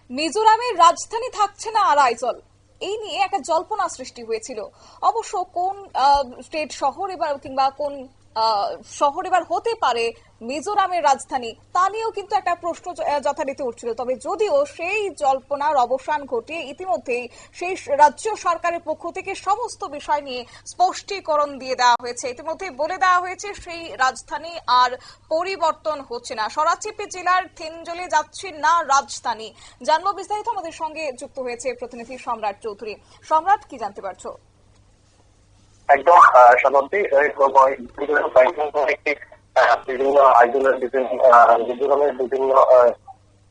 মিজোরামের রাজধানী থাকছে না আর আইজল, এই নিয়ে একটা জল্পনা সৃষ্টি হয়েছিল। অবশ্য কোন স্টেট শহর এবার কিংবা কোন শহর এবার হতে পারে মিজোরামের রাজধানী, তা নিয়েও কিন্তু একটা প্রশ্ন যথারীতি উঠছিল। তবে যদিও সেই জল্পনার অবসান ঘটিয়ে ইতিমধ্যেই সেই রাজ্য সরকারের পক্ষ থেকে সমস্ত বিষয় নিয়ে স্পষ্টীকরণ দিয়ে দেওয়া হয়েছে। ইতিমধ্যে বলে দেওয়া হয়েছে সেই রাজধানী আর পরিবর্তন হচ্ছে না। সরাচিপি জেলার থেনজলে যাচ্ছে না রাজধানী। জানবো বিস্তারিত, আমাদের সঙ্গে যুক্ত হয়েছে প্রতিনিধি সম্রাট চৌধুরী। সম্রাট, কি জানতে পারছো? একদম শতাব্দী একটি বিভিন্ন আইজলের বিভিন্ন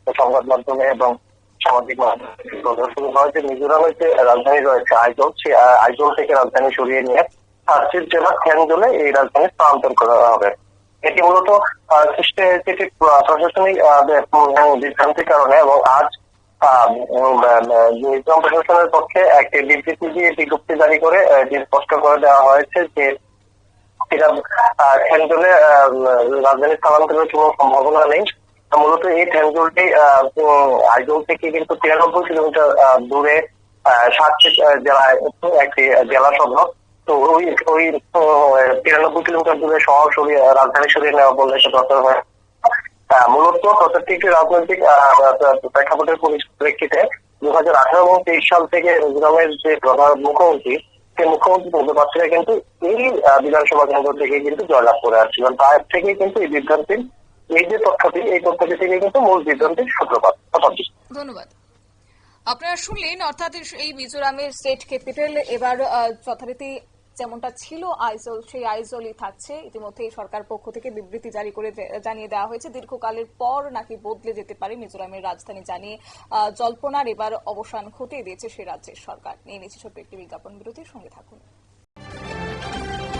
সংবাদ মাধ্যমে এবং সামাজিক মাধ্যমে শুরু হয় যে মিজোরামের যে রাজধানী রয়েছে আইজল, সেই আইজল থেকে রাজধানী সরিয়ে নিয়ে সার্চিপ জেলার থেনজলে এই রাজধানী স্থানান্তর করা হবে। এটি মূলত সৃষ্টি হয়েছে একটি প্রশাসনিক বিভ্রান্তির কারণে এবং আজ মিজোরাম প্রশাসনের পক্ষে একটি বিবৃতি দিয়ে বিজ্ঞপ্তি জারি করে স্পষ্ট করে দেওয়া হয়েছে যে এরা থেনজলে রাজধানী স্থানান্তরের কোনো সম্ভাবনা নেই। মূলত এই থেনজলটি আইজল থেকে কিন্তু 93 কিলোমিটার দূরে সাতক্ষীর জেলায় একটি জেলা সদর। তো ওই 93 কিলোমিটার দূরে শহর সরিয়ে রাজধানী সরিয়ে নেওয়া বললে সেটা দরকার হয়। মূলত প্রত্যেকটি একটি রাজনৈতিক প্রেক্ষাপটের পরিপ্রেক্ষিতে 2018 এবং 23 সাল থেকে মিজোরামের যে প্রধান মুখ্যমন্ত্রী, সেই মুখ্যমন্ত্রী পদপ্রার্থীরা কিন্তু এই বিধানসভা কেন্দ্র থেকে কিন্তু জয়লাভ করে আসছিলেন। তার থেকে কিন্তু এই বিভ্রান্তির এই যে তথ্যটি, এই তথ্যটি থেকে কিন্তু মূল বিভ্রান্তির সূত্রপাত। ধন্যবাদ। আপনারা শুনলেন, অর্থাৎ এই মিজোরামের স্টেট ক্যাপিটাল এবার যথারীতি যেমনটা ছিল আইজল, সেই আইজলই থাকছে। ইতিমধ্যে সরকার পক্ষ থেকে বিবৃতি জারি করে জানিয়ে দেওয়া হয়েছে দীর্ঘকালের পর নাকি বদলে যেতে পারে মিজোরামের রাজধানী, জানিয়ে জল্পনার এবার অবসান ঘটিয়ে দিয়েছে সেই রাজ্যের সরকার। নিয়ে নিচ্ছে ছোট্ট একটি বিজ্ঞাপন বিরতির সঙ্গে থাকুন।